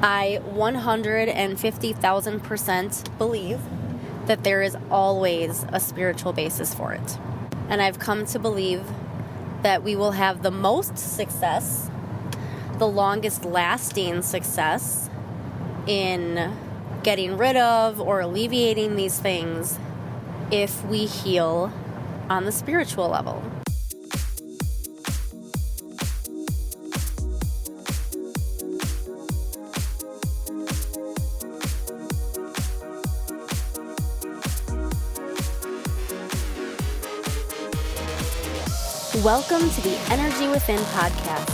I 150,000% believe that there is always a spiritual basis for it. And I've come to believe that we will have the most success, the longest lasting success in getting rid of or alleviating these things if we heal on the spiritual level. Welcome to the Energy Within podcast,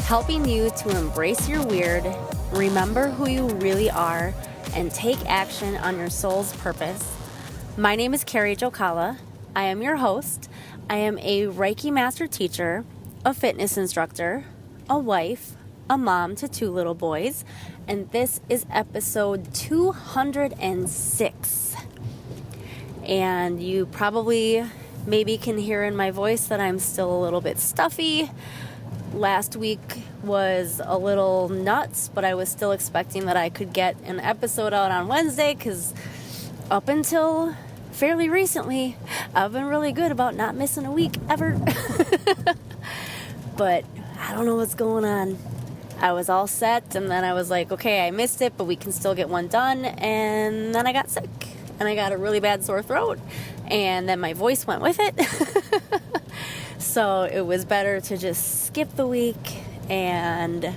helping you to embrace your weird, remember who you really are, and take action on your soul's purpose. My name is Carrie Jokala. I am your host. I am a Reiki master teacher, a fitness instructor, a wife, a mom to 2 little boys, and this is episode 206. And you probably maybe can hear in my voice that I'm still a little bit stuffy. Last week was a little nuts, but I was still expecting that I could get an episode out on Wednesday because up until fairly recently, I've been really good about not missing a week ever. But I don't know what's going on. I was all set, and then I was like, okay, I missed it, but we can still get one done. And then I got sick, and I got a really bad sore throat, and then my voice went with it. So it was better to just skip the week and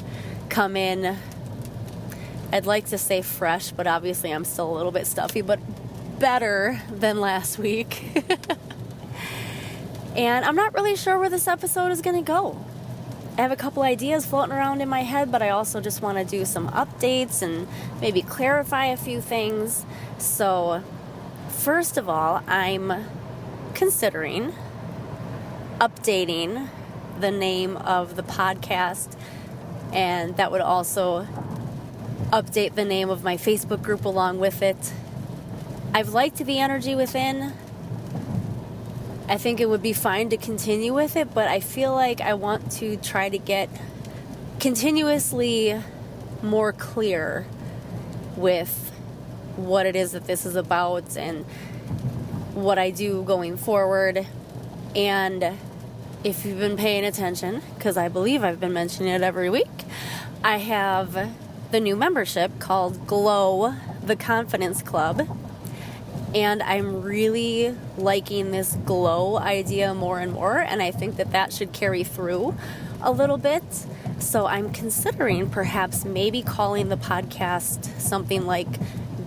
come in, I'd like to say fresh, but obviously I'm still a little bit stuffy, but better than last week. And I'm not really sure where this episode is going to go. I have a couple ideas floating around in my head, but I also just want to do some updates and maybe clarify a few things. So first of all, I'm considering updating the name of the podcast, and that would also update the name of my Facebook group along with it. I've liked the Energy Within. I think it would be fine to continue with it, but I feel like I want to try to get continuously more clear with what it is that this is about and what I do going forward. And if you've been paying attention, because I believe I've been mentioning it every week, I have the new membership called Glow, the Confidence Club. And I'm really liking this glow idea more and more, and I think that that should carry through a little bit. So I'm considering perhaps maybe calling the podcast something like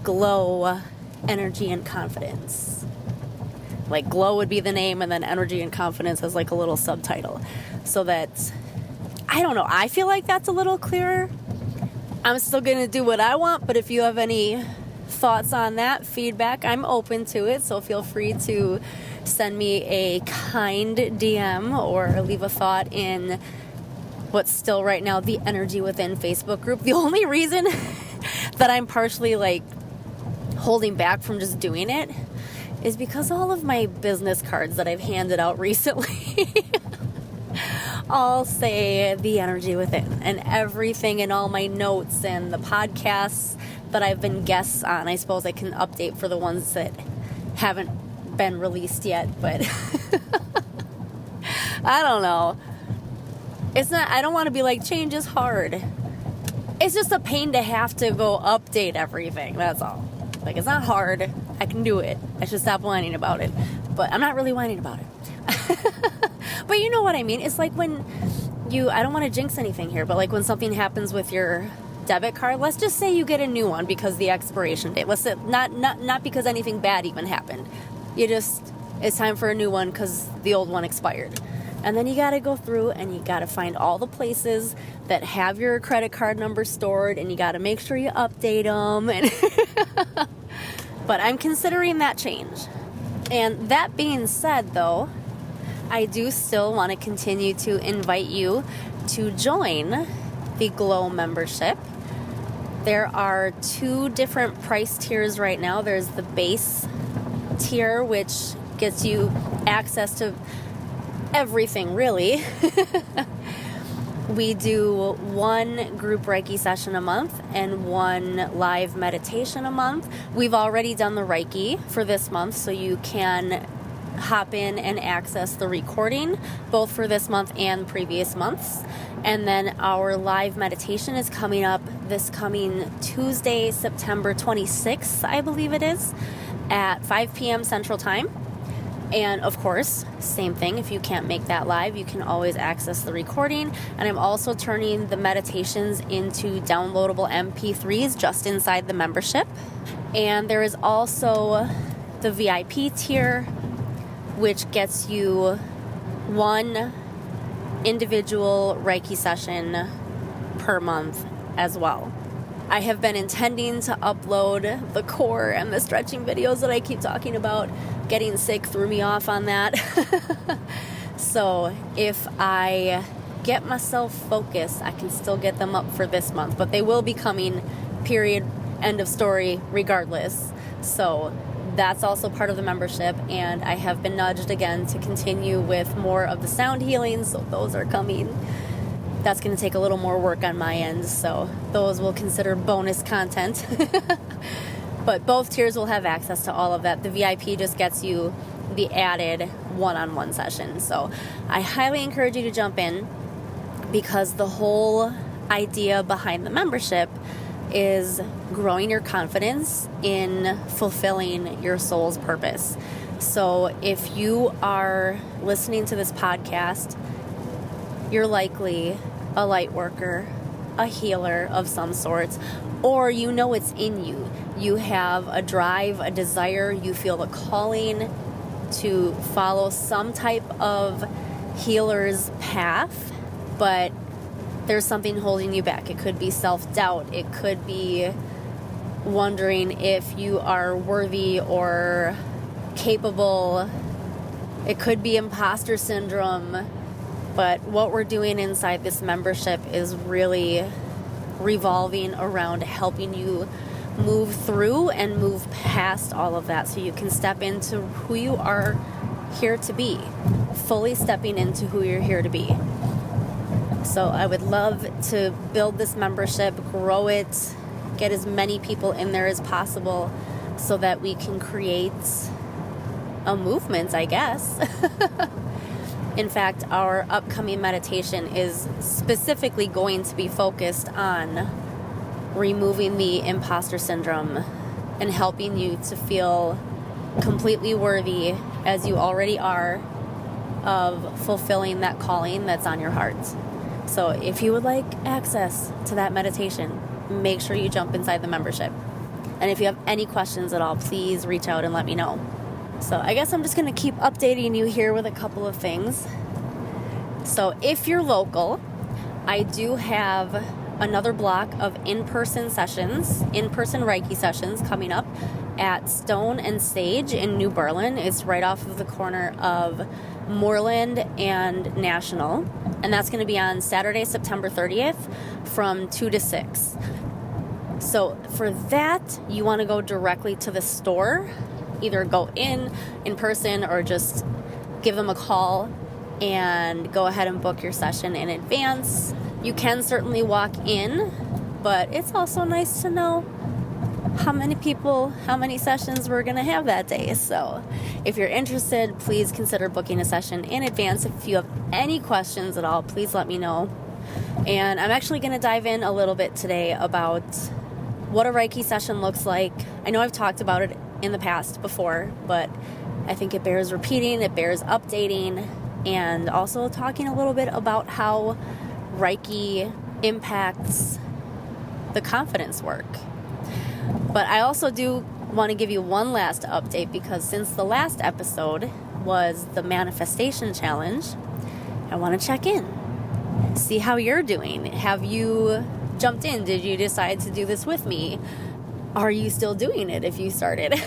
Glow, Energy, and Confidence. Like Glow would be the name, and then Energy and Confidence as like a little subtitle. So that, I don't know, I feel like that's a little clearer. I'm still going to do what I want, but if you have any thoughts on that, feedback, I'm open to it. So feel free to send me a kind DM or leave a thought in what's still right now the Energy Within Facebook group. The only reason that I'm partially like holding back from just doing it is because all of my business cards that I've handed out recently all say the Energy Within, and everything in all my notes and the podcasts that I've been guests on. I suppose I can update for the ones that haven't been released yet, but I don't know. I don't want to be like, change is hard. It's just a pain to have to go update everything, that's all. Like, it's not hard. I can do it. I should stop whining about it. But I'm not really whining about it. But you know what I mean. It's like when I don't want to jinx anything here, but like when something happens with your debit card, let's just say you get a new one because the expiration date. Let's say, not because anything bad even happened. It's time for a new one because the old one expired. And then you got to go through and you got to find all the places that have your credit card number stored, and you got to make sure you update them. But I'm considering that change. And that being said, though, I do still want to continue to invite you to join the Glow membership. There are 2 different price tiers right now. There's the base tier, which gets you access to everything, really. We do one group Reiki session a month and one live meditation a month. We've already done the Reiki for this month, so you can hop in and access the recording, both for this month and previous months. And then our live meditation is coming up this coming Tuesday, September 26th, I believe it is, at 5 p.m. Central Time. And of course, same thing, if you can't make that live, you can always access the recording. And I'm also turning the meditations into downloadable MP3s just inside the membership. And there is also the VIP tier, which gets you one individual Reiki session per month as well. I have been intending to upload the core and the stretching videos that I keep talking about. Getting sick threw me off on that. So if I get myself focused, I can still get them up for this month. But they will be coming, period, end of story, regardless. So that's also part of the membership. And I have been nudged again to continue with more of the sound healings. So those are coming. That's going to take a little more work on my end. So those we'll consider bonus content. But both tiers will have access to all of that. The VIP just gets you the added one-on-one session. So I highly encourage you to jump in, because the whole idea behind the membership is growing your confidence in fulfilling your soul's purpose. So if you are listening to this podcast, you're likely a light worker, a healer of some sort, or you know it's in you. You have a drive, a desire, you feel a calling to follow some type of healer's path, but there's something holding you back. It could be self-doubt. It could be wondering if you are worthy or capable. It could be imposter syndrome. But what we're doing inside this membership is really revolving around helping you move through and move past all of that, so you can step into who you are here to be, fully stepping into who you're here to be. So I would love to build this membership, grow it, get as many people in there as possible so that we can create a movement, I guess. In fact, our upcoming meditation is specifically going to be focused on removing the imposter syndrome and helping you to feel completely worthy, as you already are, of fulfilling that calling that's on your heart. So if you would like access to that meditation, make sure you jump inside the membership. And if you have any questions at all, please reach out and let me know. So I guess I'm just going to keep updating you here with a couple of things. So if you're local, I do have another block of in-person sessions, in-person Reiki sessions coming up at Stone and Sage in New Berlin. It's right off of the corner of Moreland and National. And that's going to be on Saturday, September 30th from 2 to 6. So for that, you want to go directly to the store. Either go in person, or just give them a call and go ahead and book your session in advance. You can certainly walk in, but it's also nice to know how many sessions we're going to have that day. So if you're interested, please consider booking a session in advance. If you have any questions at all, please let me know. And I'm actually going to dive in a little bit today about what a Reiki session looks like. I know I've talked about it in the past before, but I think it bears repeating, it bears updating, and also talking a little bit about how Reiki impacts the confidence work. But I also do want to give you one last update, because since the last episode was the manifestation challenge, I want to check in, see how you're doing. Have you jumped in? Did you decide to do this with me? Are you still doing it if you started?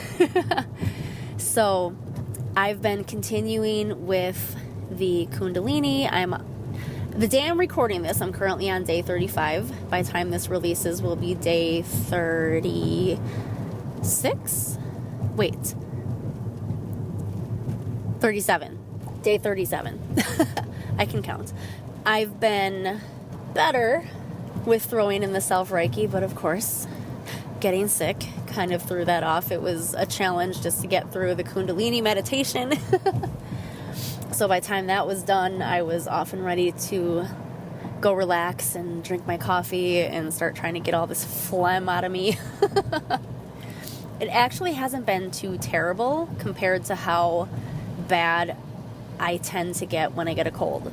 So I've been continuing with the Kundalini. The day I'm recording this, I'm currently on day 35. By the time this releases, will be day 36. Wait. 37. Day 37. I can count. I've been better with throwing in the self-Reiki, but of course, getting sick kind of threw that off. It was a challenge just to get through the Kundalini meditation. So by the time that was done, I was off and ready to go relax and drink my coffee and start trying to get all this phlegm out of me. It actually hasn't been too terrible compared to how bad I tend to get when I get a cold.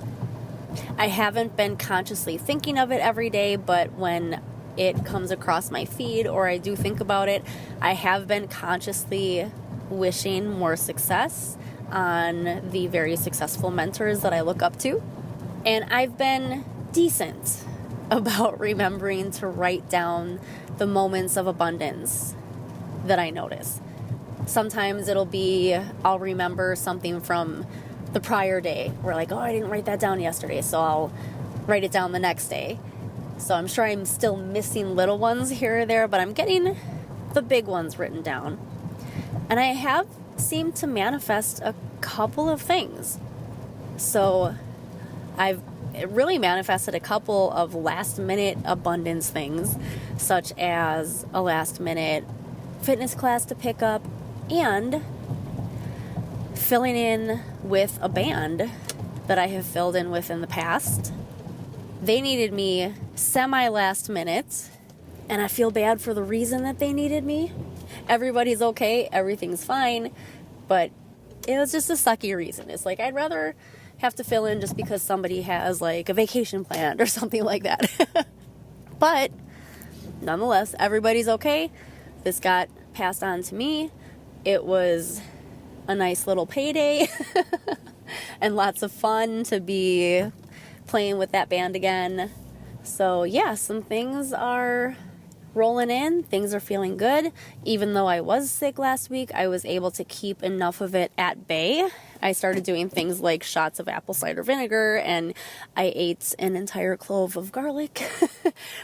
I haven't been consciously thinking of it every day, but when it comes across my feed or I do think about it, I have been consciously wishing more success on the very successful mentors that I look up to. And I've been decent about remembering to write down the moments of abundance that I notice. Sometimes I'll remember something from the prior day. We're like, oh, I didn't write that down yesterday, so I'll write it down the next day. So I'm sure I'm still missing little ones here or there, but I'm getting the big ones written down. And I have seemed to manifest a couple of things. So I've really manifested a couple of last-minute abundance things, such as a last-minute fitness class to pick up and filling in with a band that I have filled in with in the past. They needed me semi-last minute, and I feel bad for the reason that they needed me. Everybody's okay, everything's fine, but it was just a sucky reason. It's like I'd rather have to fill in just because somebody has like a vacation planned or something like that. But nonetheless, everybody's okay. This got passed on to me. It was a nice little payday and lots of fun to be playing with that band again. So yeah, some things are rolling in. Things are feeling good. Even though I was sick last week, I was able to keep enough of it at bay. I started doing things like shots of apple cider vinegar, and I ate an entire clove of garlic.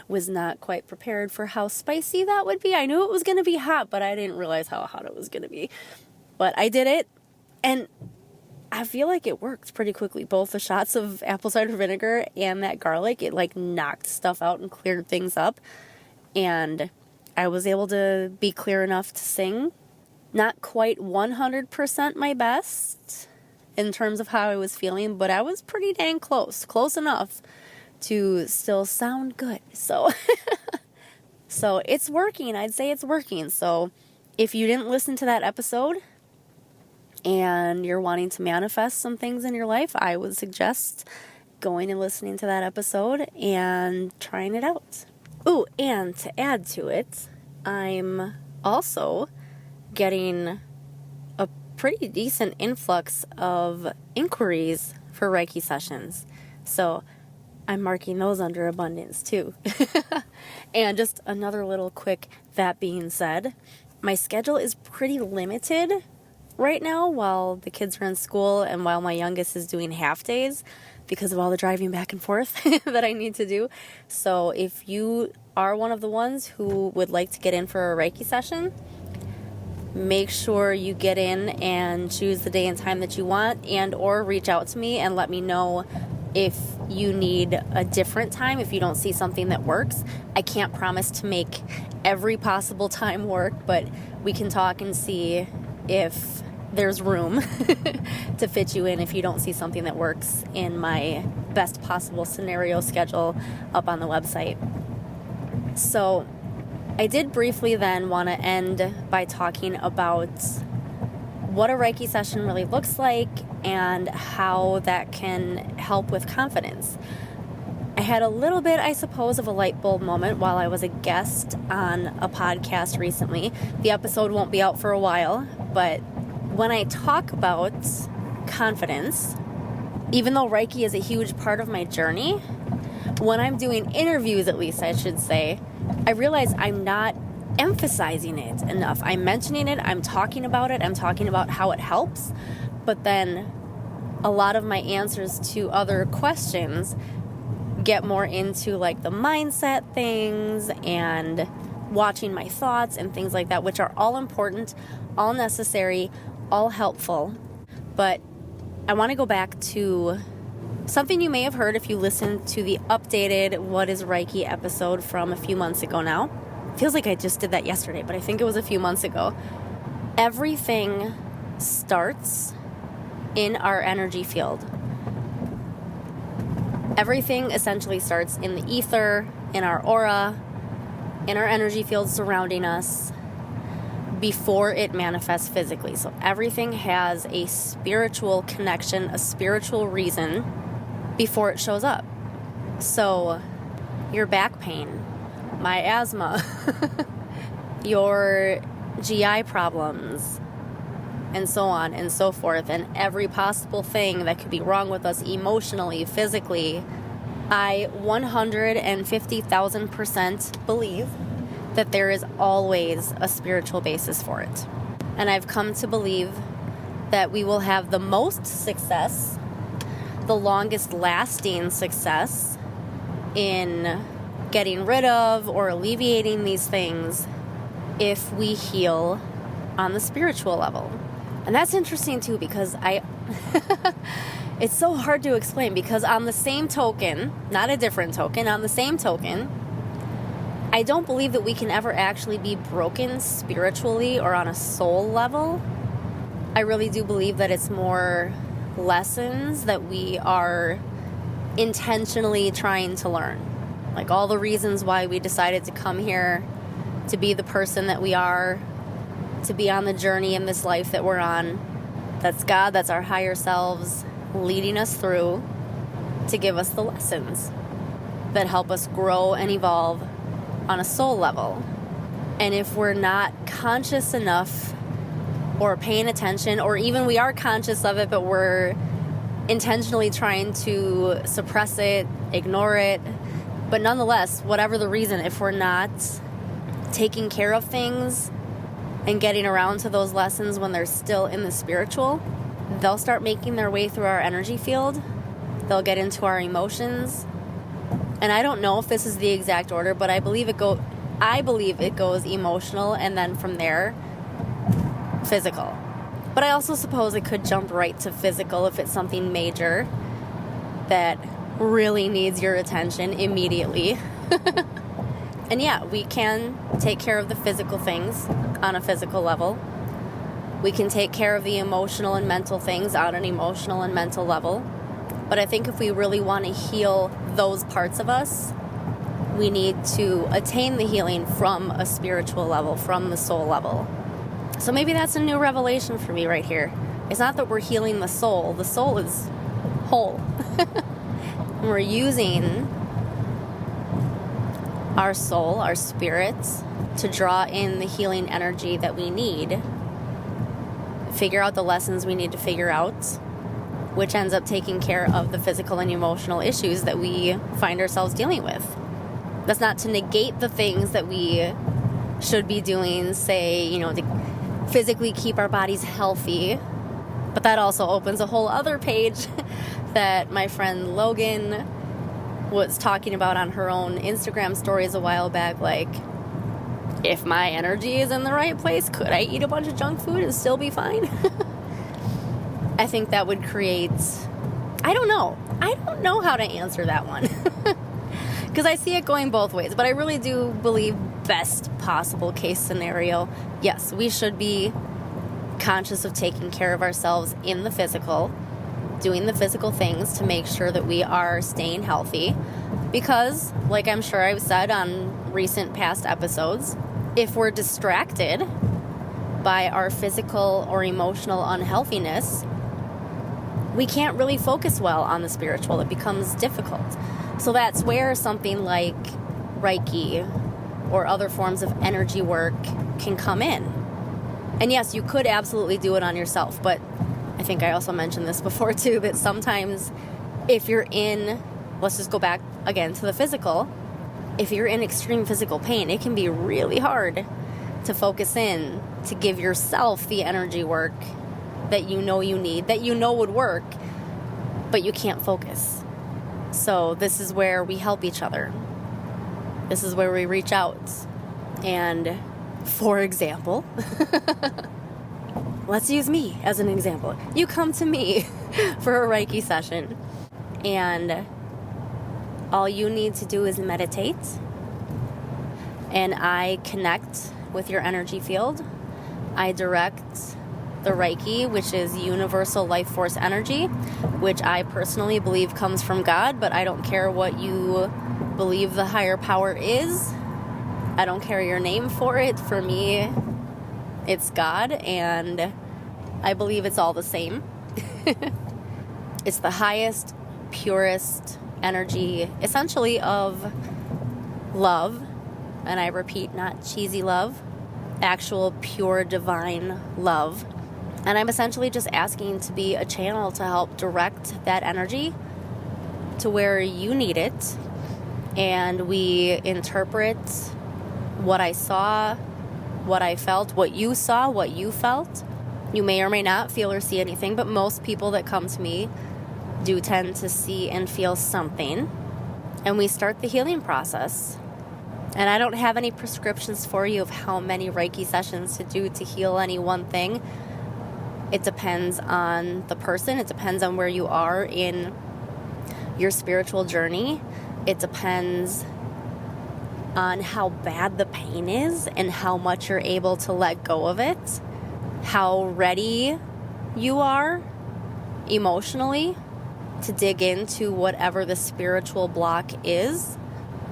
Was not quite prepared for how spicy that would be. I knew it was going to be hot, but I didn't realize how hot it was going to be. But I did it, and I feel like it worked pretty quickly. Both the shots of apple cider vinegar and that garlic, it like knocked stuff out and cleared things up. And I was able to be clear enough to sing. Not quite 100% my best in terms of how I was feeling, but I was pretty dang close enough to still sound good. So it's working. I'd say it's working. So if you didn't listen to that episode and you're wanting to manifest some things in your life, I would suggest going and listening to that episode and trying it out. Ooh, and to add to it, I'm also getting a pretty decent influx of inquiries for Reiki sessions. So I'm marking those under abundance too. And just another little quick, that being said, my schedule is pretty limited right now while the kids are in school and while my youngest is doing half days because of all the driving back and forth that I need to do. So if you are one of the ones who would like to get in for a Reiki session, make sure you get in and choose the day and time that you want, and or reach out to me and let me know if you need a different time, if you don't see something that works. I can't promise to make every possible time work, but we can talk and see if there's room to fit you in if you don't see something that works in my best possible scenario schedule up on the website. So I did briefly then want to end by talking about what a Reiki session really looks like and how that can help with confidence. I had a little bit, I suppose, of a light bulb moment while I was a guest on a podcast recently. The episode won't be out for a while, but when I talk about confidence, even though Reiki is a huge part of my journey, when I'm doing interviews, at least I should say, I realize I'm not emphasizing it enough. I'm mentioning it, I'm talking about it, I'm talking about how it helps, but then a lot of my answers to other questions get more into like the mindset things and watching my thoughts and things like that, which are all important, all necessary, all helpful. But I want to go back to Something you may have heard if you listened to the updated What is Reiki episode from a few months ago now. Feels like I just did that yesterday, but I think it was a few months ago. Everything starts in our energy field. Everything essentially starts in the ether, in our aura, in our energy field surrounding us before it manifests physically. So everything has a spiritual connection, a spiritual reason before it shows up. So your back pain, my asthma, your GI problems, and so on and so forth, and every possible thing that could be wrong with us emotionally, physically, I 150,000% believe that there is always a spiritual basis for it. And I've come to believe that we will have the most success, the longest lasting success in getting rid of or alleviating these things if we heal on the spiritual level. And that's interesting too, because it's so hard to explain, because on the same token, not a different token, on the same token, I don't believe that we can ever actually be broken spiritually or on a soul level. I really do believe that it's more lessons that we are intentionally trying to learn. Like all the reasons why we decided to come here, to be the person that we are, to be on the journey in this life that we're on. That's God, that's our higher selves leading us through to give us the lessons that help us grow and evolve on a soul level. And if we're not conscious enough or paying attention, or even we are conscious of it, but we're intentionally trying to suppress it, ignore it, but nonetheless, whatever the reason, if we're not taking care of things and getting around to those lessons when they're still in the spiritual, they'll start making their way through our energy field. They'll get into our emotions. And I don't know if this is the exact order, but I believe it goes emotional, and then from there, physical. But I also suppose it could jump right to physical if it's something major that really needs your attention immediately. And yeah, we can take care of the physical things on a physical level. We can take care of the emotional and mental things on an emotional and mental level. But I think if we really want to heal those parts of us, we need to attain the healing from a spiritual level, from the soul level. So maybe that's a new revelation for me right here. It's not that we're healing the soul is whole. And we're using our soul, our spirits, to draw in the healing energy that we need, figure out the lessons we need to figure out, which ends up taking care of the physical and emotional issues that we find ourselves dealing with. That's not to negate the things that we should be doing, say, to physically keep our bodies healthy, but that also opens a whole other page that my friend Logan was talking about on her own Instagram stories a while back, like, if my energy is in the right place, could I eat a bunch of junk food and still be fine? I think that would create, I don't know how to answer that one. Because I see it going both ways, but I really do believe best possible case scenario, yes, we should be conscious of taking care of ourselves in the physical, doing the physical things to make sure that we are staying healthy. Because, like I'm sure I've said on recent past episodes, if we're distracted by our physical or emotional unhealthiness, we can't really focus well on the spiritual. It becomes difficult. So that's where something like Reiki or other forms of energy work can come in. And yes, you could absolutely do it on yourself, but I think I also mentioned this before too, that sometimes if you're in, let's just go back again to the physical, if you're in extreme physical pain, it can be really hard to focus in, to give yourself the energy work that you know you need, that you know would work, but you can't focus. So this is where we help each other. This is where we reach out. And for example, let's use me as an example. You come to me for a Reiki session. And all you need to do is meditate. And I connect with your energy field. I direct the Reiki, which is universal life force energy, which I personally believe comes from God, but I don't care what you believe the higher power is. I don't care your name for it. For me, it's God, and I believe it's all the same. It's the highest, purest energy, essentially, of love. And I repeat, not cheesy love, actual pure divine love. And I'm essentially just asking to be a channel to help direct that energy to where you need it. And we interpret what I saw, what I felt, what you saw, what you felt. You may or may not feel or see anything, but most people that come to me do tend to see and feel something. And we start the healing process. And I don't have any prescriptions for you of how many Reiki sessions to do to heal any one thing. It depends on the person. It depends on where you are in your spiritual journey. It depends on how bad the pain is and how much you're able to let go of it. How ready you are emotionally to dig into whatever the spiritual block is.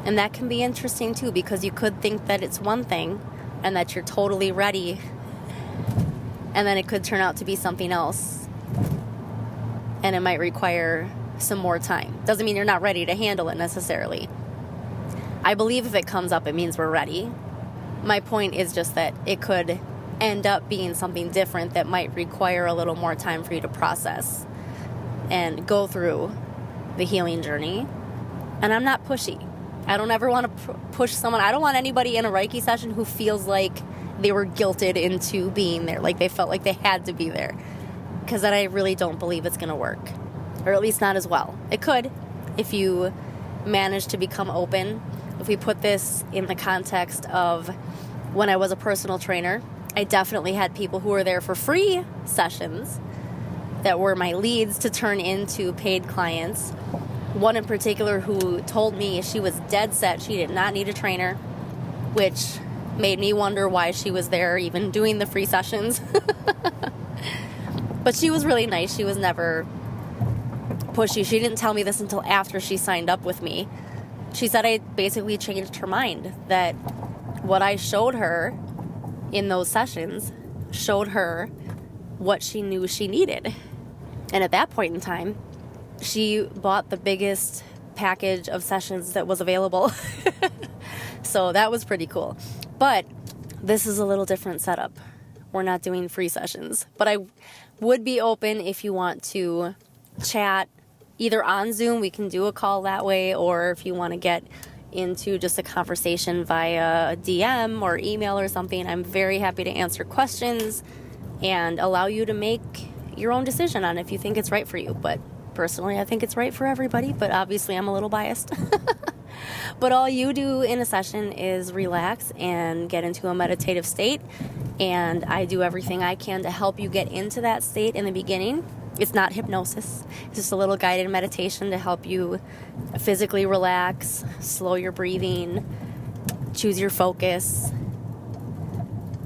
And that can be interesting too, because you could think that it's one thing and that you're totally ready, and then it could turn out to be something else, and it might require some more time. Doesn't mean you're not ready to handle it necessarily. I believe if it comes up, it means we're ready. My point is just that it could end up being something different that might require a little more time for you to process and go through the healing journey. And I'm not pushy. I don't ever want to push someone. I don't want anybody in a Reiki session who feels like they were guilted into being there, like they felt like they had to be there, because then I really don't believe it's going to work, or at least not as well. It could if you manage to become open. If we put this in the context of when I was a personal trainer, I definitely had people who were there for free sessions that were my leads to turn into paid clients. One in particular who told me she was dead set she did not need a trainer, which made me wonder why she was there even doing the free sessions. But she was really nice. She was never pushy. She didn't tell me this until after she signed up with me. She said I basically changed her mind, that what I showed her in those sessions showed her what she knew she needed. And at that point in time, she bought the biggest package of sessions that was available. So that was pretty cool. But this is a little different setup. We're not doing free sessions. But I would be open if you want to chat either on Zoom. We can do a call that way. Or if you want to get into just a conversation via DM or email or something, I'm very happy to answer questions and allow you to make your own decision on if you think it's right for you. But personally, I think it's right for everybody, but obviously I'm a little biased. But all you do in a session is relax and get into a meditative state, and I do everything I can to help you get into that state in the beginning. It's not hypnosis. It's just a little guided meditation to help you physically relax, slow your breathing, choose your focus,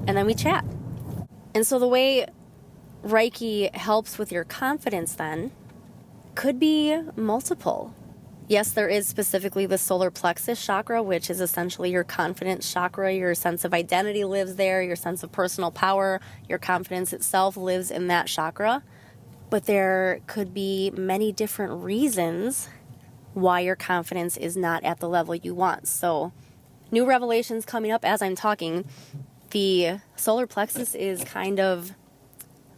and then we chat. And so the way Reiki helps with your confidence then could be multiple. Yes, there is specifically the solar plexus chakra, which is essentially your confidence chakra. Your sense of identity lives there. Your sense of personal power, your confidence itself lives in that chakra. But there could be many different reasons why your confidence is not at the level you want. So, new revelations coming up as I'm talking. The solar plexus is kind of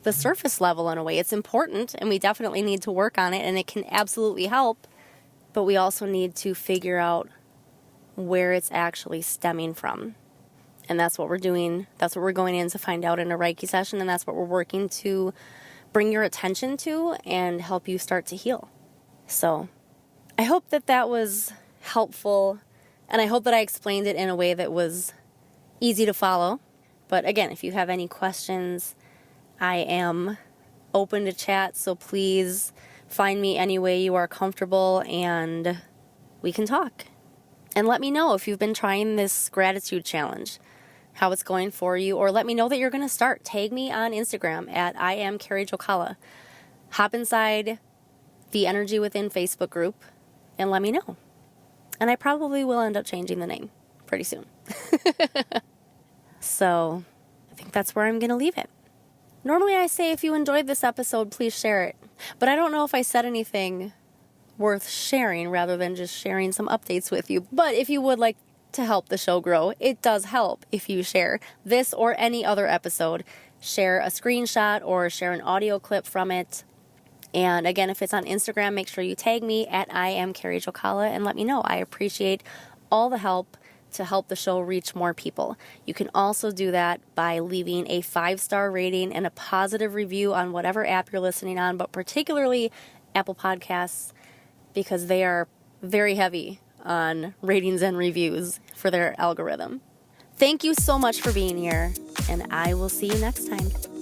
the surface level in a way. It's important, and we definitely need to work on it, and it can absolutely help. But we also need to figure out where it's actually stemming from. And that's what we're doing. That's what we're going in to find out in a Reiki session, and that's what we're working to bring your attention to and help you start to heal. So I hope that that was helpful, and I hope that I explained it in a way that was easy to follow. But again, if you have any questions, I am open to chat, so please find me any way you are comfortable and we can talk. And let me know if you've been trying this gratitude challenge, how it's going for you, or let me know that you're going to start. Tag me on Instagram at I am Carrie Jokala. Hop inside the Energy Within Facebook group and let me know. And I probably will end up changing the name pretty soon. So I think that's where I'm going to leave it. Normally I say if you enjoyed this episode, please share it. But I don't know if I said anything worth sharing rather than just sharing some updates with you. But if you would like to help the show grow, it does help if you share this or any other episode. Share a screenshot or share an audio clip from it. And again, if it's on Instagram, make sure you tag me at I am Carrie Jokala and let me know. I appreciate all the help to help the show reach more people. You can also do that by leaving a 5-star rating and a positive review on whatever app you're listening on, but particularly Apple Podcasts, because they are very heavy on ratings and reviews for their algorithm. Thank you so much for being here, and I will see you next time.